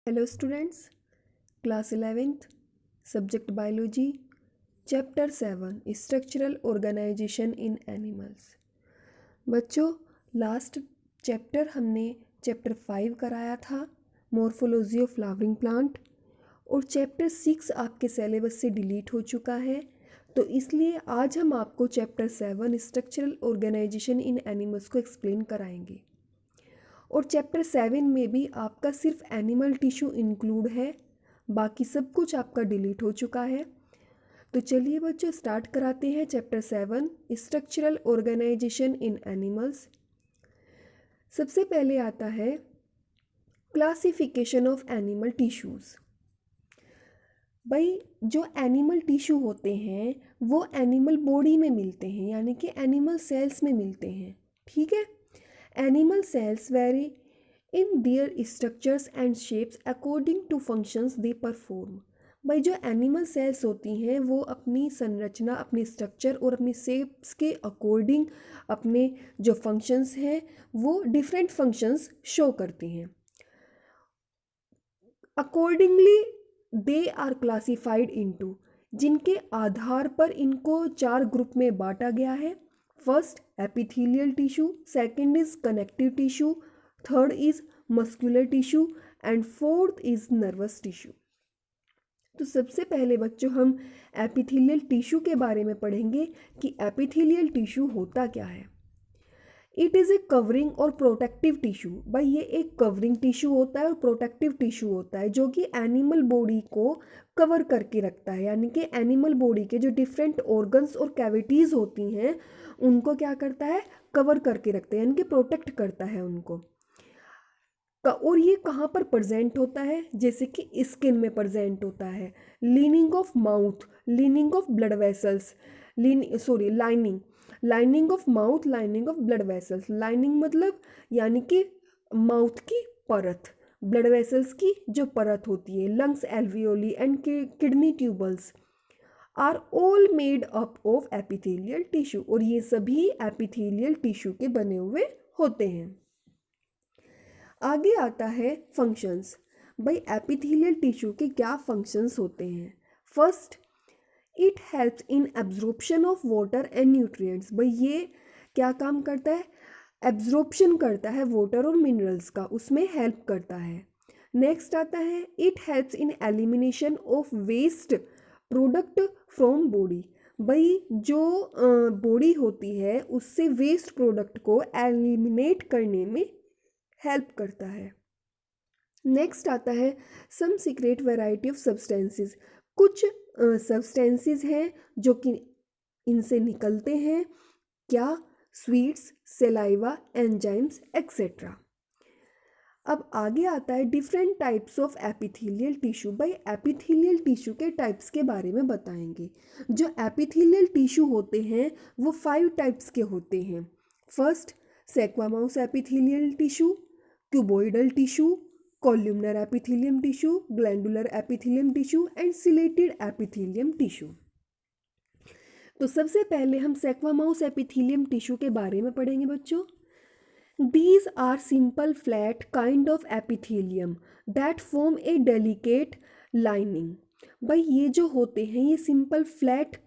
Hello students, class 11th subject biology, chapter 7 structural organization in animals. बच्चों, last chapter हमने chapter 5 कराया था, morphology of flowering plant, और chapter 6 आपके syllabus से डिलीट हो चुका है। तो इसलिए आज हम आपको chapter 7 structural organization in animals को एक्सप्लेन कराएंगे। और चैप्टर 7 में भी आपका सिर्फ एनिमल टिश्यू इंक्लूड है, बाकी सब कुछ आपका डिलीट हो चुका है। तो चलिए बच्चों, स्टार्ट कराते हैं chapter 7 structural organization in animals. सबसे पहले आता है क्लासिफिकेशन ऑफ एनिमल टिश्यूज़। भाई, जो एनिमल टिश्यू होते हैं वो एनिमल बॉडी में मिलते हैं, यानी कि एनिमल सेल्स में मिलते हैं। ठीक है। Animal cells vary in their structures and shapes according to functions they perform। भाई, जो एनिमल सेल्स होती हैं वो अपनी संरचना, अपनी स्ट्रक्चर और अपनी शेप्स के अकॉर्डिंग अपने जो फंक्शंस हैं वो डिफरेंट फंक्शंस शो करती हैं। Accordingly they are classified into, जिनके आधार पर इनको 4 ग्रुप में बांटा गया है। First epithelial tissue, second is connective tissue, third is muscular tissue and fourth is nervous tissue. तो सबसे पहले बच्चों हम एपिथेलियल टिश्यू के बारे में पढ़ेंगे कि एपिथेलियल टिश्यू होता क्या है। इट इज़ ए कवरिंग और प्रोटेक्टिव टिश्यू। भाई, ये एक कवरिंग टिश्यू होता है और प्रोटेक्टिव टिश्यू होता है जो कि एनिमल बॉडी को कवर करके रखता है, यानी कि एनिमल बॉडी के जो डिफरेंट ऑर्गन्स और कैविटीज़ होती हैं उनको क्या करता है, कवर करके रखता है, यानी कि प्रोटेक्ट करता है उनको। और ये कहाँ पर प्रेजेंट होता है, जैसे कि स्किन में प्रेजेंट होता है। Leaning of mouth, leaning of blood vessels, lining of mouth, lining of blood vessels. Lining मतलब यानी कि माउथ की परत, ब्लड वेसल्स की जो परत होती है, lungs, alveoli and kidney tubules are all made up of epithelial tissue. और ये सभी एपिथेलियल टिश्यू के बने हुए होते हैं। आगे आता है फंक्शंस। भाई, एपिथेलियल टिश्यू के क्या फंक्शंस होते हैं। First, it helps in absorption of water and nutrients. भाई, ये क्या काम करता है, एब्जॉर्प्शन करता है वाटर और मिनरल्स का, उसमें हेल्प करता है। नेक्स्ट आता है it helps in elimination of waste product from body. भाई, जो बॉडी होती है उससे वेस्ट प्रोडक्ट को एलिमिनेट करने में हेल्प करता है। नेक्स्ट आता है some secret variety of substances. कुछ सब्सटेंसेस हैं जो कि इनसे निकलते हैं, क्या, स्वीट्स, सेलाइवा, एंजाइम्स एक्सेट्रा। अब आगे आता है different types of epithelial tissue. भाई, एपिथेलियल टिश्यू के टाइप्स के बारे में बताएंगे। जो एपिथेलियल टिश्यू होते हैं वो 5 टाइप्स के होते हैं। First, squamous epithelial tissue, cuboidal tissue, columnar epithelium tissue, glandular epithelium tissue and ciliated epithelium tissue. तो सबसे पहले हम सेक्वामाउस एपिथेलियम टिश्यू के बारे में पढ़ेंगे बच्चों। These are simple flat kind of epithelium that form a delicate lining। भाई, ये जो होते हैं ये सिंपल फ्लैट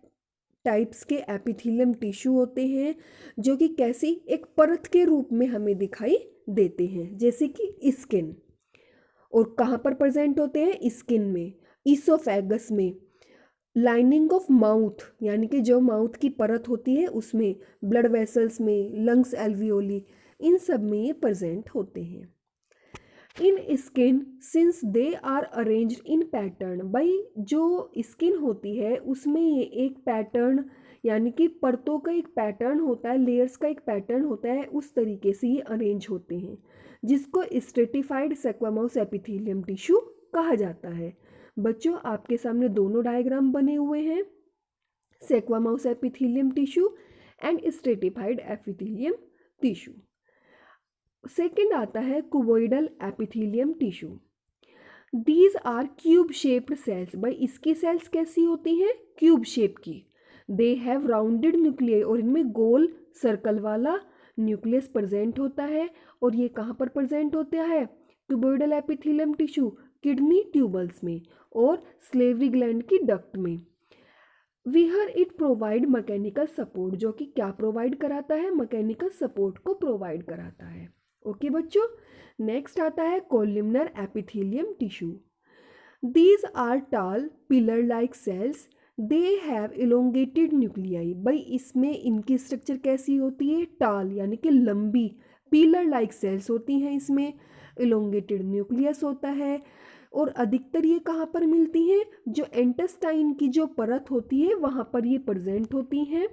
टाइप्स के एपिथेलियम टिश्यू होते हैं जो कि कैसी एक परत के रूप में हमें दिखाई देते हैं, जैसे कि स्किन। और कहाँ पर प्रेजेंट होते हैं, स्किन में, ईसोफेगस में, लाइनिंग ऑफ माउथ यानी कि जो माउथ की परत होती है उसमें, ब्लड वेसल्स में, लंग्स, एल्वियोली, इन सब में ये प्रेजेंट होते हैं। In skin since they are arranged in pattern. भाई, जो स्किन होती है उसमें ये एक पैटर्न यानी कि परतों का एक पैटर्न होता है, लेयर्स का एक पैटर्न होता है, उस तरीके से ये अरेंज होते हैं, जिसको स्ट्रेटिफाइड सेक्वामाउस एपिथेलियम टिश्यू कहा जाता है। बच्चों, आपके सामने दोनों डायग्राम बने हुए हैं, squamous epithelium tissue and stratified epithelium tissue. Second आता है cuboidal epithelium tissue. These are cube shaped cells. भाई, इसकी सेल्स कैसी होती हैं, क्यूब शेप की। दे हैव राउंडेड न्यूक्लियई, और इनमें गोल सर्कल वाला न्यूक्लियस प्रेजेंट होता है। और ये कहाँ पर प्रेजेंट होता है, cuboidal epithelium tissue kidney tubules में और स्लेवरी ग्लैंड की डक्ट में। विहर इट प्रोवाइड मैकेनिकल सपोर्ट, जो कि क्या प्रोवाइड कराता है, मैकेनिकल सपोर्ट को प्रोवाइड कराता है। ओके बच्चों, नेक्स्ट आता है columnar epithelium tissue. These are tall pillar-like cells. They have elongated nuclei. भाई इसमें इनकी स्ट्रक्चर कैसी होती है, टाल यानी कि लंबी, पिलर लाइक सेल्स होती हैं इसमें, इलोंगेटेड न्यूक्लियस होता है। और अधिकतर ये कहाँ पर मिलती हैं, जो इंटेस्टाइन की जो परत होती है वहाँ पर ये प्रेजेंट होती हैं।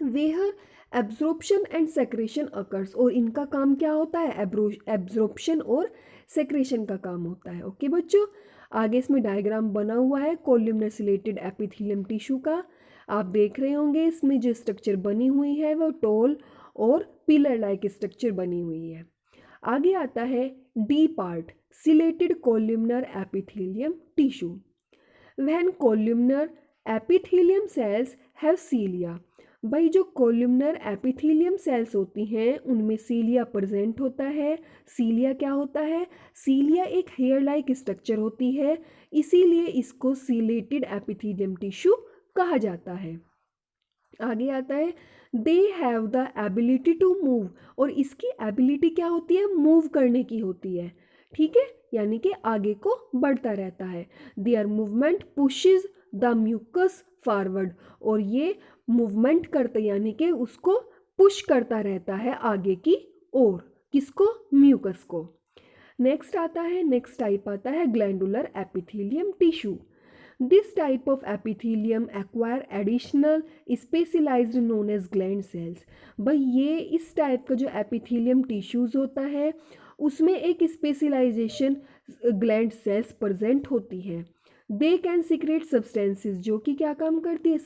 वेहर एब्जॉर्प्शन एंड सेक्रेशन अकर्स, और इनका काम क्या होता है, एब्जॉर्प्शन और सेक्रेशन का काम होता है। ओके बच्चों, आगे इसमें डायग्राम बना हुआ है कोलिमनर सिलेटेड एपिथेलियम टिश्यू का। आप देख रहे होंगे इसमें जो स्ट्रक्चर बनी हुई है वो टॉल और पिलर लाइक स्ट्रक्चर बनी हुई है। आगे आता है D part, ciliated columnar epithelium tissue. When columnar epithelium cells have cilia, भाई जो कोलिमनर एपिथेलियम सेल्स होती हैं उनमें सीलिया प्रेजेंट होता है। सीलिया क्या होता है, सीलिया एक हेयर लाइक स्ट्रक्चर होती है, इसीलिए इसको सीलेटेड एपिथेलियम टिश्यू कहा जाता है। आगे आता है they have the ability to move, और इसकी एबिलिटी क्या होती है, मूव करने की होती है। ठीक है, यानी कि आगे को बढ़ता रहता है। Their movement pushes the mucus forward, और ये मूवमेंट करते यानी कि उसको पुश करता रहता है आगे की ओर, किसको, म्यूकस को। नेक्स्ट आता है, नेक्स्ट टाइप आता है glandular epithelium tissue. This type of epithelium acquire additional specialised known as gland cells. भाई ये इस टाइप का जो एपिथेलियम टिश्यूज होता है उसमें एक स्पेशलाइजेशन ग्लैंड सेल्स प्रेजेंट होती है। दे कैन सिक्रेट सब्सटेंसेस, जो कि क्या काम करती है,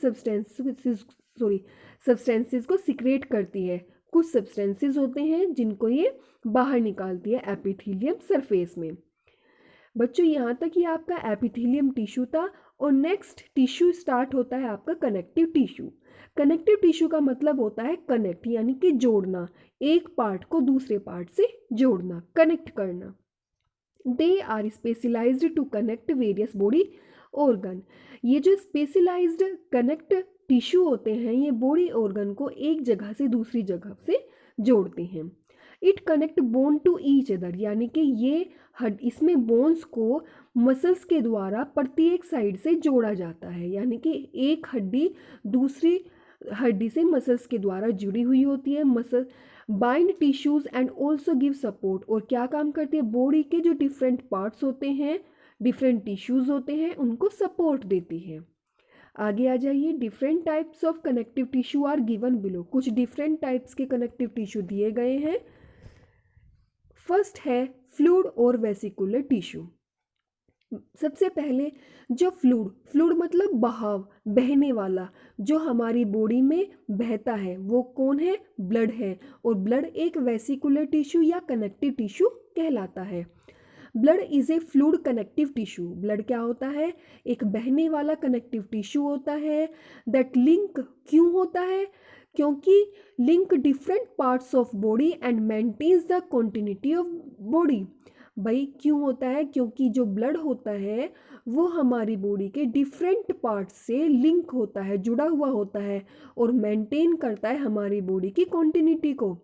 सब्सटेंसेस को सिक्रेट करती है। कुछ सब्सटेंसेस होते हैं जिनको ये बाहर निकालती है एपिथेलियम सरफेस में। बच्चों यहाँ तक ये आपका एपिथेलियम टिश्यू था, और नेक्स्ट टिश्यू स्टार्ट होता है आपका कनेक्टिव टिश्यू। कनेक्टिव टिश्यू का मतलब होता है कनेक्ट, यानी कि जोड़ना, एक पार्ट को दूसरे पार्ट से जोड़ना, कनेक्ट करना। They are specialised to connect various body organ. ये जो स्पेशलाइज्ड कनेक्ट टिश्यू होते हैं ये बॉडी ऑर्गन को एक जगह से दूसरी जगह से जोड़ते हैं। It connect bone to each other, यानी कि ये इसमें बोन्स को मसल्स के द्वारा प्रत्येक साइड से जोड़ा जाता है, यानी कि एक हड्डी दूसरी हड्डी से मसल्स के द्वारा जुड़ी हुई होती है। Muscle bind tissues and also give support, और क्या काम करती है, बॉडी के जो डिफरेंट पार्ट्स होते हैं, डिफरेंट टिश्यूज होते हैं, उनको सपोर्ट देती है। आगे आ जाइए, different types of connective tissue are given below. कुछ डिफरेंट टाइप्स के कनेक्टिव टिश्यू दिए गए हैं। फर्स्ट है फ्लूइड और वेसिकुलर टिश्यू। सबसे पहले जो फ्लूइड मतलब बहाव, बहने वाला, जो हमारी बॉडी में बहता है वो कौन है, ब्लड है, और ब्लड एक वेसिकुलर टिश्यू या कनेक्टिव टिश्यू कहलाता है। Blood is a fluid connective tissue. Blood क्या होता है, एक बहने वाला कनेक्टिव टिश्यू होता है। दैट लिंक क्यों होता है, क्योंकि link different parts of body and maintains the continuity of body. भाई क्यों होता है, क्योंकि जो ब्लड होता है वो हमारी बॉडी के डिफरेंट पार्ट्स से लिंक होता है, जुड़ा हुआ होता है, और मेंटेन करता है हमारी बॉडी की कॉन्टिन्यूटी को।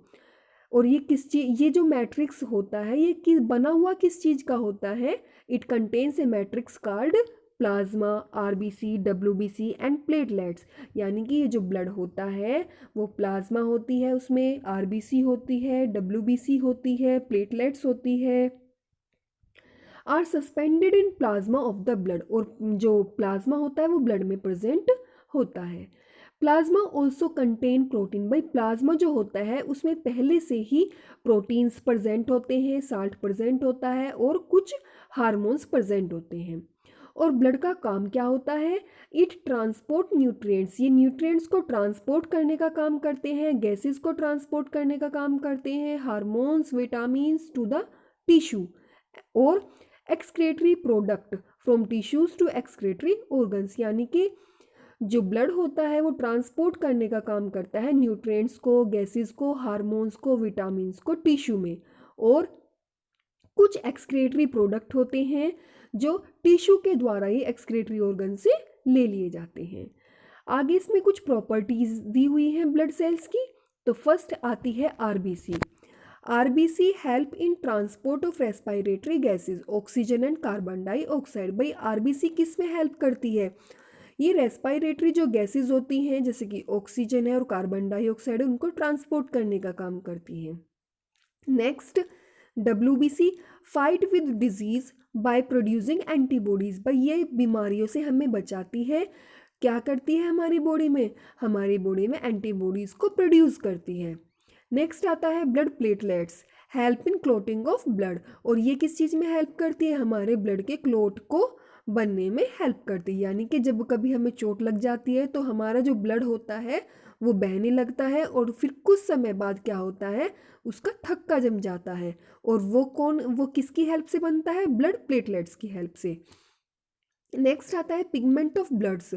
और ये किस चीज, ये जो मैट्रिक्स होता है ये बना हुआ किस चीज़ का होता है, it contains A matrix called plasma, RBC, WBC and platelets. यानी कि ये जो ब्लड होता है वो प्लाज्मा होती है, उसमें आरबीसी होती है, डब्ल्यूबीसी होती है, प्लेटलेट्स होती है, are suspended in plasma of the blood, और जो प्लाज्मा होता है वो ब्लड में प्रेजेंट होता है। Plasma also contain protein. भाई प्लाज्मा जो होता है उसमें पहले से ही प्रोटीन्स प्रेजेंट होते हैं, साल्ट प्रेजेंट होता है, और कुछ हार्मोन्स प्रेजेंट होते हैं। और ब्लड का काम क्या होता है, इट ट्रांसपोर्ट न्यूट्रिएंट्स, ये न्यूट्रिएंट्स को ट्रांसपोर्ट करने का काम करते हैं, गैसेस को ट्रांसपोर्ट करने का काम करते हैं, hormones, vitamins to the tissue, और excretory product from tissues to excretory organs. यानी कि जो ब्लड होता है वो ट्रांसपोर्ट करने का काम करता है न्यूट्रिएंट्स को, गैसेस को, हार्मोन्स को, विटामिन्स को टिश्यू में, और कुछ एक्सक्रीटरी प्रोडक्ट होते हैं जो टिश्यू के द्वारा ही एक्सक्रीटरी ऑर्गन से ले लिए जाते हैं। आगे इसमें कुछ प्रॉपर्टीज दी हुई हैं ब्लड सेल्स की। तो फर्स्ट आती है RBC. RBC help in transport of respiratory gases oxygen and carbon dioxide. भाई आरबीसी किस में हेल्प करती है? ये रेस्पिरेटरी जो गैसेस होती हैं जैसे कि ऑक्सीजन है और कार्बन डाइऑक्साइड है उनको ट्रांसपोर्ट करने का काम करती हैं। Next WBC fight with disease by producing antibodies. भाई ये बीमारियों से हमें बचाती है। क्या करती है हमारी बॉडी में? हमारी बॉडी में एंटीबॉडीज को प्रोड्यूस करती है। नेक्स्ट आता है blood platelets help in clotting of blood. और ये किस चीज़ में हेल्प करती है? हमारे ब्लड के क्लोट को बनने में हेल्प करती है। यानी कि जब कभी हमें चोट लग जाती है तो हमारा जो ब्लड होता है वो बहने लगता है और फिर कुछ समय बाद क्या होता है, उसका थक्का जम जाता है। और वो किसकी हेल्प से बनता है? ब्लड प्लेटलेट्स की हेल्प से। नेक्स्ट आता है pigment of bloods.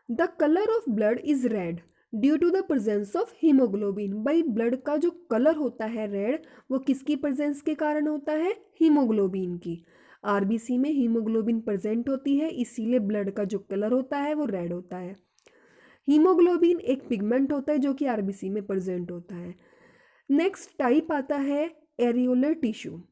The colour of blood is red due to the presence of haemoglobin. भाई ब्लड का जो कलर होता है रेड, वो किसकी प्रेजेंस के कारण होता है? हीमोग्लोबिन की। आरबीसी में हीमोग्लोबिन प्रेजेंट होती है, इसीलिए ब्लड का जो कलर होता है वो रेड होता है। हीमोग्लोबिन एक पिगमेंट होता है जो कि आरबीसी में प्रेजेंट होता है। नेक्स्ट टाइप आता है areolar tissue.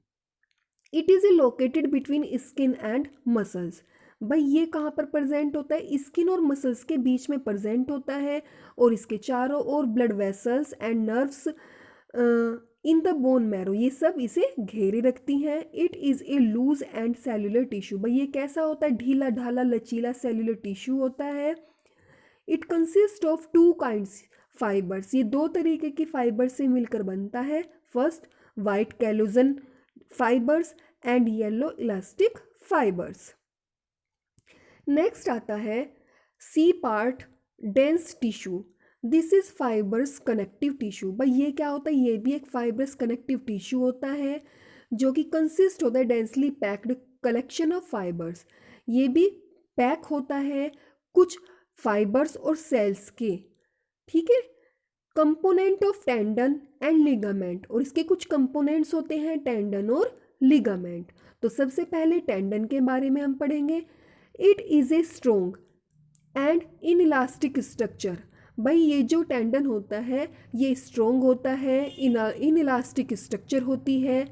It is located between skin and muscles. भाई ये कहाँ पर प्रेजेंट होता है? स्किन और मसल्स के बीच में प्रेजेंट होता है और इसके चारों ओर blood vessels and nerves in the bone marrow, ये सब इसे घेरे रखती हैं। It is a loose and cellular tissue. भाई ये कैसा होता है? ढीला ढाला लचीला सेल्यूलर टिश्यू होता है। It consist of 2 kinds fibres. ये 2 तरीके की फाइबर से मिलकर बनता है। First white collagen fibres and yellow elastic fibres. Next आता है C part dense tissue. This is fibres connective tissue. भाई ये क्या होता है? ये भी एक फाइबर्स कनेक्टिव टिश्यू होता है जो कि कंसिस्ट होता है densely packed collection of fibres. ये भी पैक होता है कुछ फाइबर्स और सेल्स के, ठीक है। Component of tendon and ligament, और इसके कुछ कंपोनेंट्स होते हैं टेंडन और लिगामेंट। तो सबसे पहले टेंडन के बारे में हम पढ़ेंगे। It is A strong and inelastic structure. भाई ये जो टेंडन होता है ये स्ट्रोंग होता है, इनइलास्टिक स्ट्रक्चर होती है,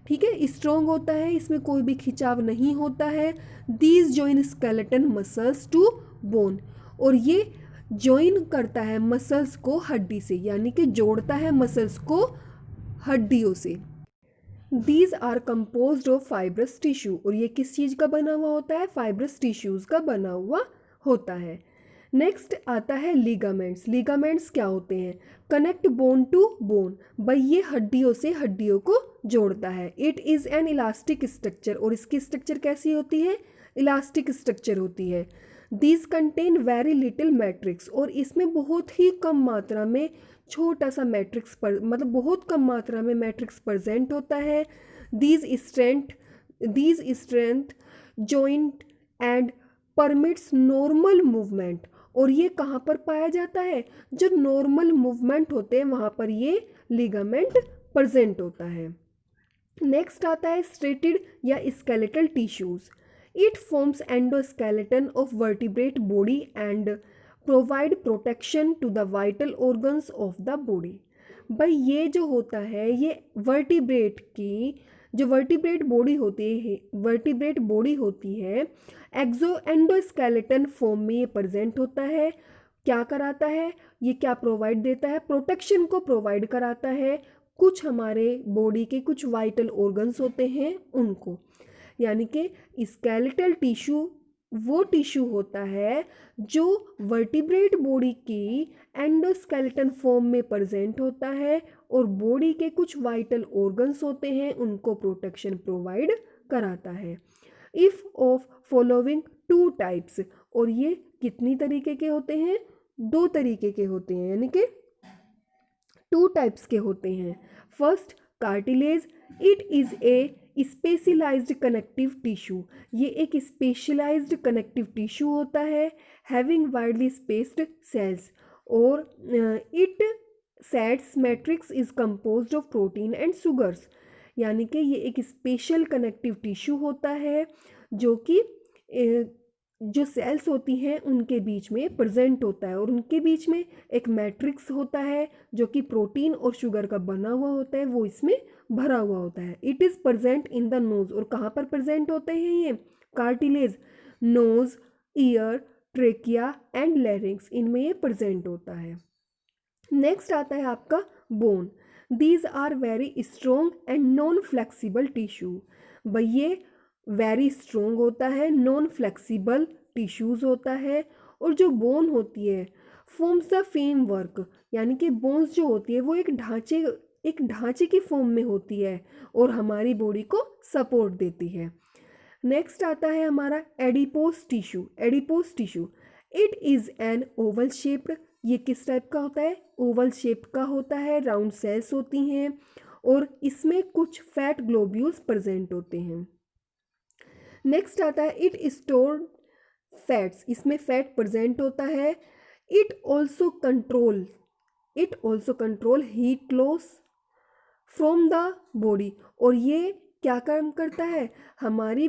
ठीक है। स्ट्रोंग होता है, इसमें कोई भी खिंचाव नहीं होता है। These join skeleton muscles to bone, और ये जॉइन करता है मसल्स को हड्डी से, यानी कि जोड़ता है मसल्स को हड्डियों से। These are composed of fibrous tissue, और ये किस चीज़ का बना हुआ होता है? फाइब्रस टिश्यूज़ का बना हुआ होता है। नेक्स्ट आता है लिगामेंट्स। लिगामेंट्स क्या होते हैं? Connect bone to bone. भाई ये हड्डियों से हड्डियों को जोड़ता है। It is an elastic structure, और इसकी स्ट्रक्चर कैसी होती है? इलास्टिक स्ट्रक्चर होती है। These contain very little matrix, और इसमें बहुत ही कम मात्रा में छोटा सा मैट्रिक्स पर मतलब बहुत कम मात्रा में मैट्रिक्स प्रेजेंट होता है। These strength joint and permits normal movement, और ये कहाँ पर पाया जाता है? जो नॉर्मल मूवमेंट होते हैं वहाँ पर ये लिगामेंट प्रेजेंट होता है। नेक्स्ट आता है स्ट्रेटेड या skeletal tissues. It forms endoskeleton of vertebrate body and provide protection to the vital organs of the body. भाई ये जो होता है ये वर्टिब्रेट की जो वर्टिब्रेट बॉडी होती है एंडोस्केलेटन फॉर्म में ये प्रेजेंट होता है। क्या कराता है? ये क्या प्रोवाइड देता है? प्रोटेक्शन को प्रोवाइड कराता है कुछ हमारे बॉडी के कुछ वाइटल ऑर्गन्स होते हैं उनको। यानी कि स्केलेटल टिश्यू वो टिश्यू होता है जो वर्टिब्रेट बॉडी की एंडोस्केलेटन फॉर्म में प्रेजेंट होता है और बॉडी के कुछ वाइटल ऑर्गन्स होते हैं उनको प्रोटेक्शन प्रोवाइड कराता है। इफ ऑफ फॉलोइंग 2 टाइप्स, और ये कितनी तरीके के होते हैं? 2 तरीके के होते हैं, यानी कि 2 टाइप्स के होते हैं। First cartilage. It is a specialised connective tissue. ये एक स्पेशलाइज्ड कनेक्टिव टिश्यू होता है हैविंग वाइडली स्पेस्ड सेल्स, और it sets matrix is composed of protein and sugars. यानी कि ये एक स्पेशल कनेक्टिव टिश्यू होता है जो कि जो सेल्स होती हैं उनके बीच में प्रेजेंट होता है, और उनके बीच में एक मैट्रिक्स होता है जो कि प्रोटीन और शुगर का बना हुआ होता है, वो इसमें भरा हुआ होता है। It is present in the nose, और कहाँ पर प्रेजेंट होते हैं ये cartilage, nose, ear, trachea and larynx, इनमें ये प्रेजेंट होता है। नेक्स्ट आता है आपका bone. These are very strong and non flexible tissue. भाई ये वेरी स्ट्रोंग होता है, नॉन फ्लेक्सिबल टिश्यूज़ होता है, और जो बोन होती है फॉर्म्स द फ्रेम वर्क, यानी कि बोन्स जो होती है वो एक ढांचे की फॉर्म में होती है और हमारी बॉडी को सपोर्ट देती है। नेक्स्ट आता है हमारा adipose tissue. Adipose tissue, it is N Oval shaped, ये किस टाइप का होता है, ओवल शेप का होता है, राउंड सेल्स होती हैं और इसमें कुछ फैट ग्लोब्यूल्स प्रेजेंट होते हैं। नेक्स्ट आता है इट स्टोर्ड फैट्स, इसमें फैट प्रेजेंट होता है। It also control heat loss from the body, और ये क्या काम करता है, हमारी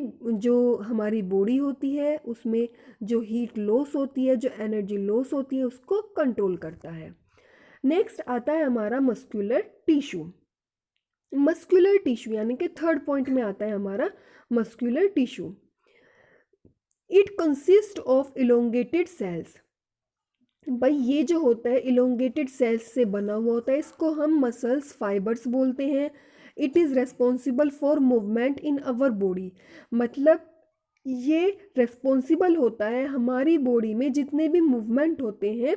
बॉडी होती है उसमें जो हीट लॉस होती है, जो एनर्जी लॉस होती है, उसको कंट्रोल करता है। नेक्स्ट आता है हमारा मस्कुलर टिश्यू। मस्कुलर टिश्यू यानी कि थर्ड पॉइंट में आता है हमारा muscular tissue. It consist of elongated cells. भाई ये जो होता है इलोंगेटेड सेल्स से बना हुआ होता है, इसको हम मसल्स फाइबर्स बोलते हैं। It is responsible for movement in our body, मतलब ये रेस्पॉन्सिबल होता है हमारी बॉडी में जितने भी मूवमेंट होते हैं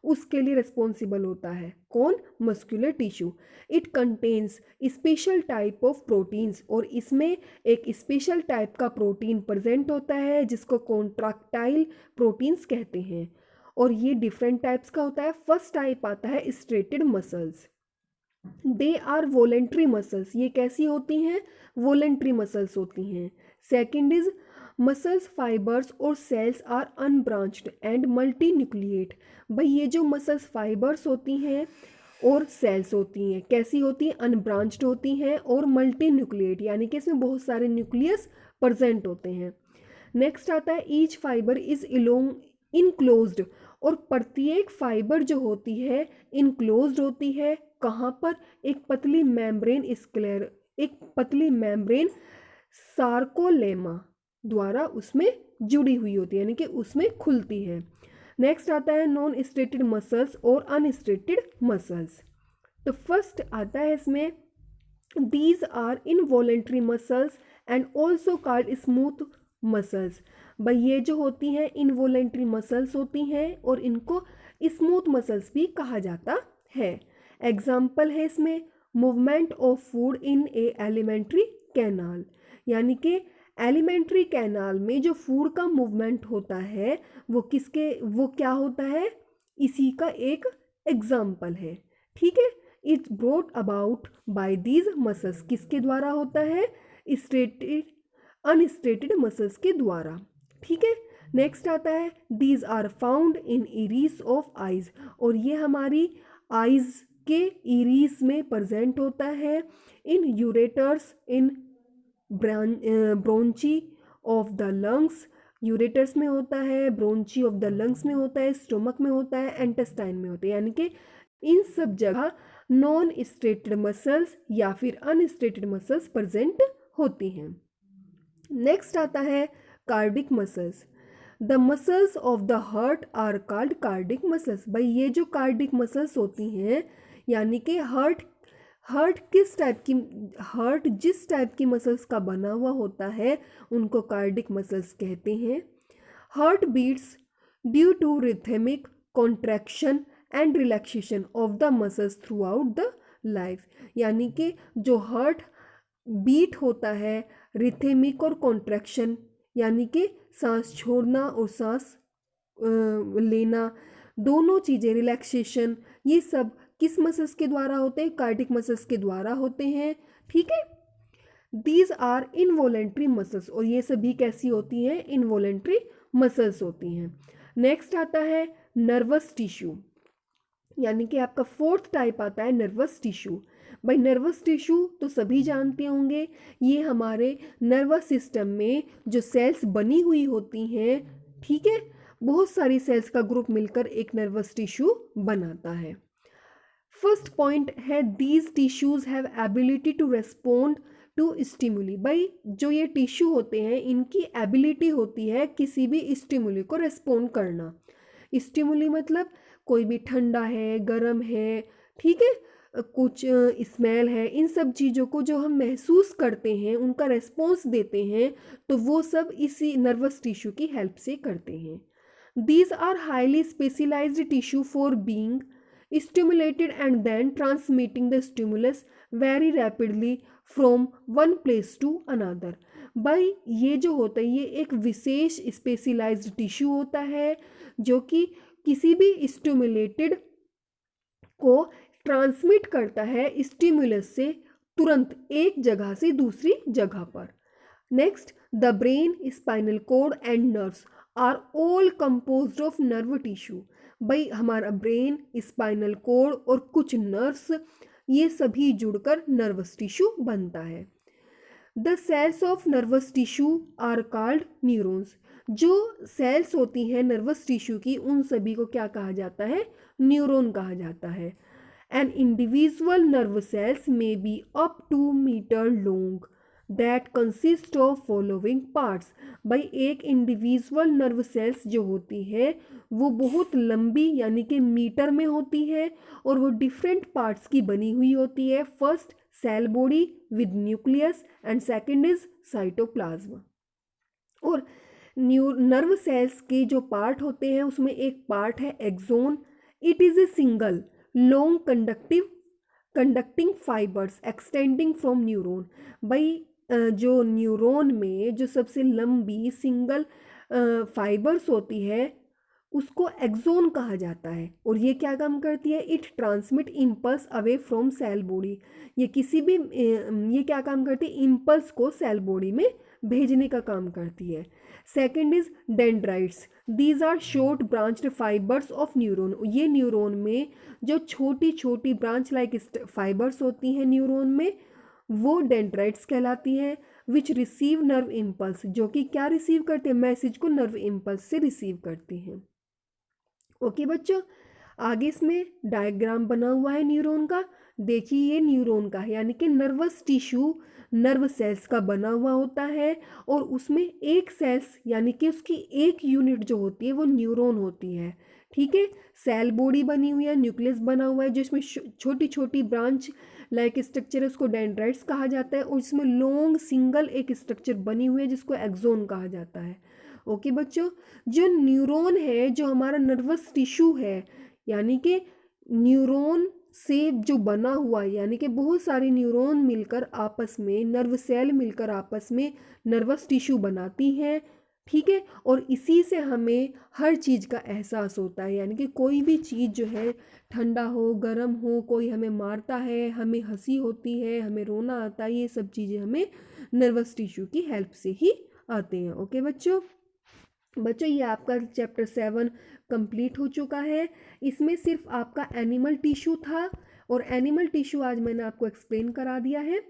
उसके लिए रेस्पॉन्सिबल होता है। कौन, muscular tissue. It contains special type of proteins, और इसमें एक स्पेशल टाइप का प्रोटीन प्रेजेंट होता है जिसको कॉन्ट्रैक्टाइल प्रोटीन्स कहते हैं, और ये डिफरेंट टाइप्स का होता है। फर्स्ट टाइप आता है striated muscles. They are voluntary muscles, ये कैसी होती हैं, वॉलेंट्री मसल्स होती हैं। सेकेंड इज मसल्स फाइबर्स और cells are unbranched and multi nucleate. भाई ये जो मसल्स फाइबर्स होती हैं और सेल्स होती हैं कैसी होती हैं, अनब्रांच्ड होती हैं और मल्टी न्यूक्लिएट, यानी कि इसमें बहुत सारे न्यूक्लियस प्रेजेंट होते हैं। नेक्स्ट आता है ईच फाइबर इज इनक्लोज्ड, और प्रत्येक फाइबर जो होती है इनक्लोज्ड होती है, कहाँ पर, एक पतली मेम्ब्रेन सार्कोलेमा द्वारा उसमें जुड़ी हुई होती है, यानी कि उसमें खुलती है। नेक्स्ट आता है नॉन स्ट्रेटेड मसल्स और अनस्ट्रेटेड मसल्स। तो फर्स्ट आता है इसमें these are involuntary muscles and also called smooth muscles. भाई ये जो होती हैं इनवॉलेंट्री मसल्स होती हैं और इनको स्मूथ मसल्स भी कहा जाता है। एग्जाम्पल है इसमें movement of food in A alimentary canal, यानी कि एलिमेंट्री कैनाल में जो फूड का मूवमेंट होता है वो क्या होता है, इसी का एक एग्जाम्पल है। ठीक है, it's brought about by these muscles, किसके द्वारा होता है, स्ट्रेटेड अनस्ट्रेटेड मसल्स के द्वारा। ठीक है, नेक्स्ट आता है these are found in irises of eyes, और ये हमारी आइज के इरीज में प्रेजेंट होता है। In ureters, in bronchi of the lungs, ureters में होता है, ब्रोंची ऑफ द लंग्स में होता है, स्टोमक में होता है, एंटेस्टाइन में होता है, यानी कि इन सब जगह नॉन स्ट्रेटेड मसल्स या फिर अनस्ट्रेटेड मसल्स प्रेजेंट होती हैं। नेक्स्ट आता है cardiac muscles. The muscles of the heart are called cardiac muscles. भाई ये जो कार्डिक मसल्स होती हैं, यानी कि हार्ट जिस टाइप की मसल्स का बना हुआ होता है उनको कार्डिक मसल्स कहते हैं। Heart beats due to rhythmic contraction and relaxation of the muscles throughout the life, यानी कि जो हार्ट बीट होता है रिथमिक और कॉन्ट्रैक्शन, यानी कि सांस छोड़ना और सांस लेना, दोनों चीज़ें, रिलैक्सेशन, ये सब किस मसल्स के द्वारा होते हैं, कार्डिक मसल्स के द्वारा होते हैं। ठीक है, दीज आर इनवॉलेंट्री मसल्स, और ये सभी कैसी होती हैं, इनवॉलेंट्री मसल्स होती हैं। नेक्स्ट आता है नर्वस टिश्यू, यानी कि आपका फोर्थ टाइप आता है नर्वस टिश्यू। भाई नर्वस टिश्यू तो सभी जानते होंगे, ये हमारे नर्वस सिस्टम में जो सेल्स बनी हुई होती हैं, ठीक है, बहुत सारी सेल्स का ग्रुप मिलकर एक नर्वस टिश्यू बनाता है। फर्स्ट पॉइंट है these tissues have ability to respond to stimuli. भाई जो ये टिश्यू होते हैं इनकी एबिलिटी होती है किसी भी स्टिमुली को रेस्पोंड करना। स्टिमुली मतलब कोई भी ठंडा है, गर्म है, ठीक है, कुछ स्मेल है, इन सब चीज़ों को जो हम महसूस करते हैं उनका रेस्पॉन्स देते हैं, तो वो सब इसी नर्वस टिश्यू की हेल्प से करते हैं। These are highly specialised tissue for being stimulated and then transmitting the stimulus very rapidly from one place to another। भाई ये जो होता है ये एक विशेष स्पेशलाइज्ड टिश्यू होता है जो कि किसी भी स्टिमुलेटेड को ट्रांसमिट करता है स्टिमुलस से तुरंत एक जगह से दूसरी जगह पर। Next, the brain, spinal cord and nerves are all composed of nerve tissue. भाई हमारा ब्रेन, स्पाइनल कोड और कुछ नर्व्स ये सभी जुड़कर नर्वस टिश्यू बनता है। The cells of nervous tissue are called neurons. जो सेल्स होती हैं नर्वस टिश्यू की उन सभी को क्या कहा जाता है? न्यूरॉन कहा जाता है। An individual nerve cells may be up to metre long that consist of following parts. भाई एक इंडिविजुअल नर्व सेल्स जो होती है वो बहुत लंबी यानी कि मीटर में होती है और वो डिफरेंट पार्ट्स की बनी हुई होती है। First cell body with nucleus and second is cytoplasm. और नर्व सेल्स के जो पार्ट होते हैं उसमें एक पार्ट है axon. It is a single long conducting fibres extending from neuron. भाई जो न्यूरॉन में जो सबसे लंबी सिंगल फाइबर्स होती है उसको एक्सोन कहा जाता है। और ये क्या काम करती है? It transmit impulse away from cell body. ये किसी भी ये क्या काम करती है? इम्पल्स को सेल बॉडी में भेजने का काम करती है। Second is dendrites. These are short branched fibres of neuron. ये न्यूरॉन में जो छोटी छोटी ब्रांच लाइक फाइबर्स होती हैं न्यूरॉन में वो डेंड्राइट्स कहलाती हैं। विच रिसीव नर्व इम्पल्स, जो कि क्या रिसीव करते हैं? मैसेज को नर्व इम्पल्स से रिसीव करते हैं। ओके बच्चों, आगे इसमें डायग्राम बना हुआ है न्यूरॉन का। देखिए ये न्यूरॉन का है यानी कि नर्वस टिश्यू नर्व सेल्स का बना हुआ होता है और उसमें एक सेल्स यानी कि उसकी एक यूनिट जो होती है वो न्यूरॉन होती है। ठीक है, सेल बॉडी बनी हुई है, न्यूक्लियस बना हुआ है जिसमें छोटी छोटी ब्रांच लाइक स्ट्रक्चर है उसको डेंड्राइट्स कहा जाता है और इसमें लॉन्ग सिंगल एक स्ट्रक्चर बनी हुई है जिसको एक्सोन कहा जाता है। ओके बच्चों, जो न्यूरॉन है जो हमारा नर्वस टिश्यू है यानी कि न्यूरॉन से जो बना हुआ है यानी कि बहुत सारे न्यूरॉन मिलकर आपस में, नर्व सेल मिलकर आपस में नर्वस टिश्यू बनाती हैं। ठीक है, और इसी से हमें हर चीज़ का एहसास होता है यानी कि कोई भी चीज़ जो है ठंडा हो, गर्म हो, कोई हमें मारता है, हमें हंसी होती है, हमें रोना आता है, ये सब चीज़ें हमें नर्वस टिश्यू की हेल्प से ही आते हैं। ओके बच्चों, ये आपका चैप्टर 7 कंप्लीट हो चुका है। इसमें सिर्फ आपका एनिमल टिश्यू था और एनिमल टिश्यू आज मैंने आपको एक्सप्लेन करा दिया है।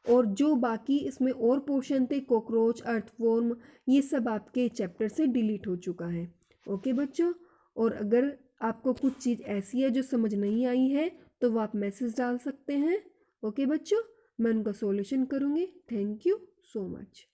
और जो बाकी इसमें और पोर्शन थे कॉकरोच, अर्थवॉर्म, ये सब आपके चैप्टर से डिलीट हो चुका है। ओके बच्चों, और अगर आपको कुछ चीज़ ऐसी है जो समझ नहीं आई है तो वो आप मैसेज डाल सकते हैं। ओके बच्चों, मैं उनका सॉल्यूशन करूँगी। Thank you so much.